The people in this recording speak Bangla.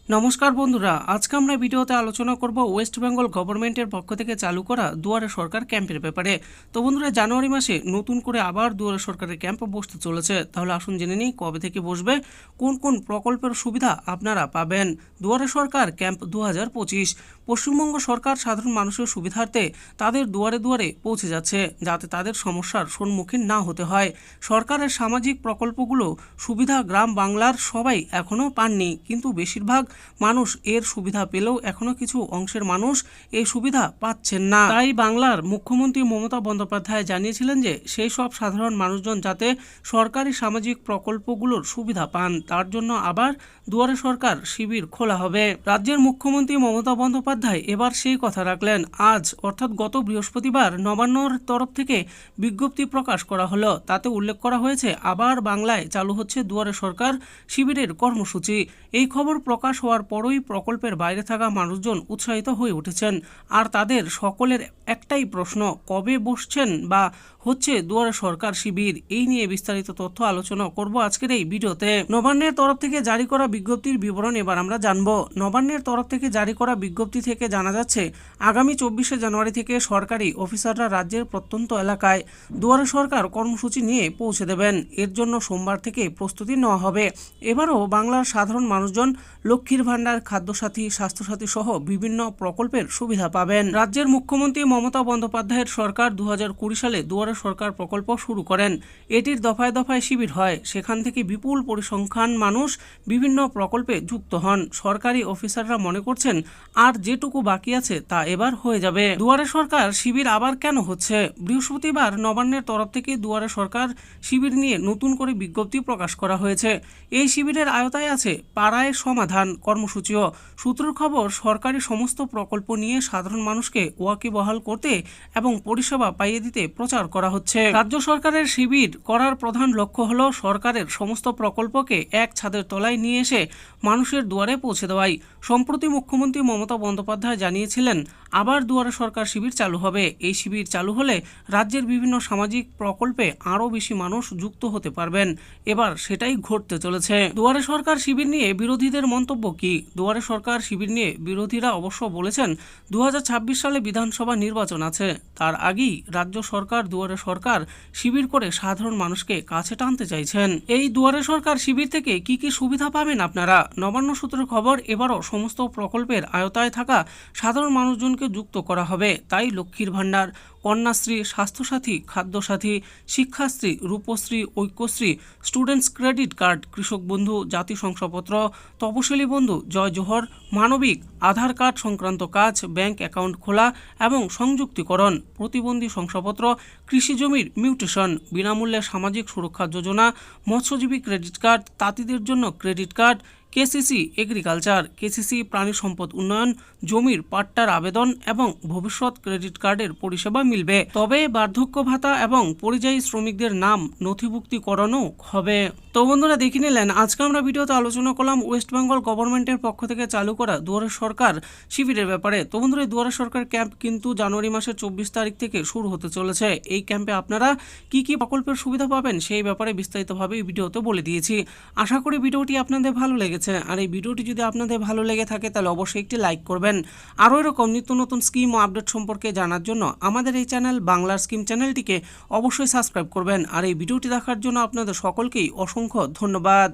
নমস্কার বন্ধুরা, আজকে আমরা ভিডিওতে আলোচনা করব ওয়েস্ট বেঙ্গল গভর্নমেন্টের পক্ষ থেকে চালু করা দুয়ারে সরকার ক্যাম্পের ব্যাপারে। তো বন্ধুরা, জানুয়ারি মাসে নতুন করে আবার দুয়ারে সরকারের ক্যাম্প বসতে চলেছে। তাহলে আসুন জেনে নিই কবে থেকে বসবে, কোন কোন প্রকল্পের সুবিধা আপনারা পাবেন। দুয়ারে সরকার ক্যাম্প 2025 পশ্চিমবঙ্গ সরকার সাধারণ মানুষের সুবিধার্থে তাদের দুয়ারে দুয়ারে পৌঁছে যাচ্ছে, যাতে তাদের সমস্যার সম্মুখীন না হতে হয়। সরকারের সামাজিক প্রকল্পগুলো সুবিধা গ্রাম বাংলার সবাই এখনও পাননি, কিন্তু বেশিরভাগ মানুষ এর সুবিধা পেলেও এখনো কিছু অংশের মানুষ এই সুবিধা পাচ্ছেন না। তাই বাংলার মুখ্যমন্ত্রী মমতা বন্দ্যোপাধ্যায় জানিয়েছিলেন যে সেই সব সাধারণ মানুষজন যাতে সরকারি সামাজিক প্রকল্পগুলোর সুবিধা পান, তার জন্য আবার দুয়ারে সরকার শিবির খোলা হবে। রাজ্যের মুখ্যমন্ত্রী মমতা বন্দ্যোপাধ্যায় এবার সেই কথা রাখলেন। আজ অর্থাৎ গত বৃহস্পতিবার নবান্নর তরফ থেকে বিজ্ঞপ্তি প্রকাশ করা হলো। তাতে উল্লেখ করা হয়েছে আবার বাংলায় চালু হচ্ছে দুয়ারে সরকার শিবিরের কর্মসূচি। এই খবর প্রকাশ হওয়ার পরই প্রকল্পের বাইরে থাকা মানুষজন উৎসাহিত হয়ে উঠেছেন। আর তাদের সকলের একটাই প্রশ্ন, কবে বসছেন বা হচ্ছে দুয়ারে সরকার শিবির? এই নিয়ে বিস্তারিত তথ্য আলোচনা করব আজকের এই ভিডিওতে। নবান্নের তরফ থেকে জারি করা বিজ্ঞপ্তির বিবরণ এবার আমরা জানব। নবান্নের তরফ থেকে জারি করা বিজ্ঞপ্তি থেকে জানা যাচ্ছে আগামী 24শে জানুয়ারি থেকে সরকারি অফিসাররা রাজ্যের প্রত্যন্ত এলাকায় দুয়ারে সরকার কর্মসূচি নিয়ে পৌঁছে দেবেন। এর জন্য সোমবার থেকে প্রস্তুতি নেওয়া হবে। এবারও বাংলার সাধারণ মানুষজন লক্ষ্মীর ভাণ্ডার, খাদ্যসাথী, স্বাস্থ্যসাথী সহ বিভিন্ন প্রকল্পের সুবিধা পাবেন। রাজ্যের মুখ্যমন্ত্রী মমতা বন্দ্যোপাধ্যায়ের সরকার 2020 সালে দুয়ারে সরকার প্রকল্প শুরু করেন। এটির দফায় দফায় শিবির হয়। সেখান থেকে বিপুল পরিসংখ্যান মানুষ বিভিন্ন প্রকল্পে যুক্ত হন। সরকারি অফিসাররা মনে করছেন আর যেটুকু বাকি আছে তা এবার হয়ে যাবে। দুয়ারে সরকার শিবির আবার কেন হচ্ছে? বৃহস্পতিবার নবান্নের তরফ থেকে দুয়ারে সরকার শিবির নিয়ে নতুন করে বিজ্ঞপ্তি প্রকাশ করা হয়েছে। এই শিবিরের আওতায় আছে পাড়ায় সমাধান কর্মসূচিও। সূত্রের খবর, সরকারি সমস্ত প্রকল্প নিয়ে সাধারণ মানুষকে ওয়াকিবহাল করতে এবং পরিষেবা পাইয়ে দিতে প্রচার করা হচ্ছে। রাজ্য সরকারের শিবির করার প্রধান লক্ষ্য হল সরকারের সমস্ত প্রকল্পকে এক ছাদের তলায় নিয়ে এসে মানুষের দুয়ারে পৌঁছে দেওয়াই। সম্প্রতি মুখ্যমন্ত্রী মমতা বন্দ্যোপাধ্যায় জানিয়েছিলেন আবার দুয়ারে সরকার শিবির চালু হবে। এই শিবির চালু হলে রাজ্যের বিভিন্ন সামাজিক প্রকল্পে আরও বেশি মানুষ যুক্ত হতে পারবেন। এবার সেটাই ঘটতে চলেছে। দুয়ারে সরকার শিবির নিয়ে বিরোধীদের মন্তব্য কি? দুয়ারে সরকার শিবির নিয়ে বিরোধীরা অবশ্য বলেছেন 2026 সালে বিধানসভা নির্বাচন আছে, তার আগেই রাজ্য সরকার দুয়ারে সরকার শিবির করে সাধারণ মানুষকে কাছে টানতে চাইছেন। এই দুয়ারে সরকার শিবির থেকে কি কি সুবিধা পাবেন আপনারা? নবান্ন সূত্রের খবর, এবারও সমস্ত প্রকল্পের আওতায় থাকা সাধারণ মানুষজনকে যুক্ত করা হবে। তাই লক্ষ্মীর ভাণ্ডার, Kanyashree, Swasthyasathi, Khadyasathi, Shikshashree, Rupashree, Aikyashree, students credit card, Krishak Bandhu, জাতি শংসাপত্র, তপশিলি বন্ধু, জয় জোহর, মানবিক, আধার কার্ড সংক্রান্ত কাজ, ব্যাংক অ্যাকাউন্ট খোলা এবং সংযুক্তিকরণ, প্রতিবন্ধী শংসাপত্র, কৃষি জমির মিউটেশন, বিনামূল্যে সামাজিক সুরক্ষা যোজনা, মৎস্যজীবী ক্রেডিট কার্ড, তাঁতিদের জন্য credit card, KCC agriculture, KCC প্রাণী সম্পদ উন্নয়ন, জমির পাট্টার আবেদন এবং ভবিষ্যৎ ক্রেডিট কার্ডের পরিষেবা মিলবে। তবে বার্ধক্য ভাতা এবং পরিযায়ী শ্রমিকদের নাম নথিভুক্তিকরণও হবে। তো বন্ধুরা, দেখে নিলেন আজকে আমরা ভিডিওতে আলোচনা করলাম ওয়েস্ট বেঙ্গল গভর্নমেন্টের পক্ষ থেকে চালু করা দুয়ারে সরকার শিবিরের ব্যাপারে। তো বন্ধুরা, দুয়ারে সরকার ক্যাম্প কিন্তু জানুয়ারি মাসের 24 তারিখ থেকে শুরু হতে চলেছে। এই ক্যাম্পে আপনারা কি কি প্রকল্পের সুবিধা পাবেন সেই ব্যাপারে বিস্তারিতভাবে এই ভিডিওতে বলে দিয়েছি। আশা করি ভিডিওটি আপনাদের ভালো লেগেছে। আর এই ভিডিওটি যদি আপনাদের ভালো লেগে থাকে তাহলে অবশ্যই একটি লাইক করবেন। আরও এরকম নিত্য নতুন স্কিম ও আপডেট সম্পর্কে জানার জন্য আমাদের এই চ্যানেল বাংলার স্কিম চ্যানেলটিকে অবশ্যই সাবস্ক্রাইব করবেন। আর এই ভিডিওটি দেখার জন্য আপনাদের সকলকেই অসংখ্য ধন্যবাদ।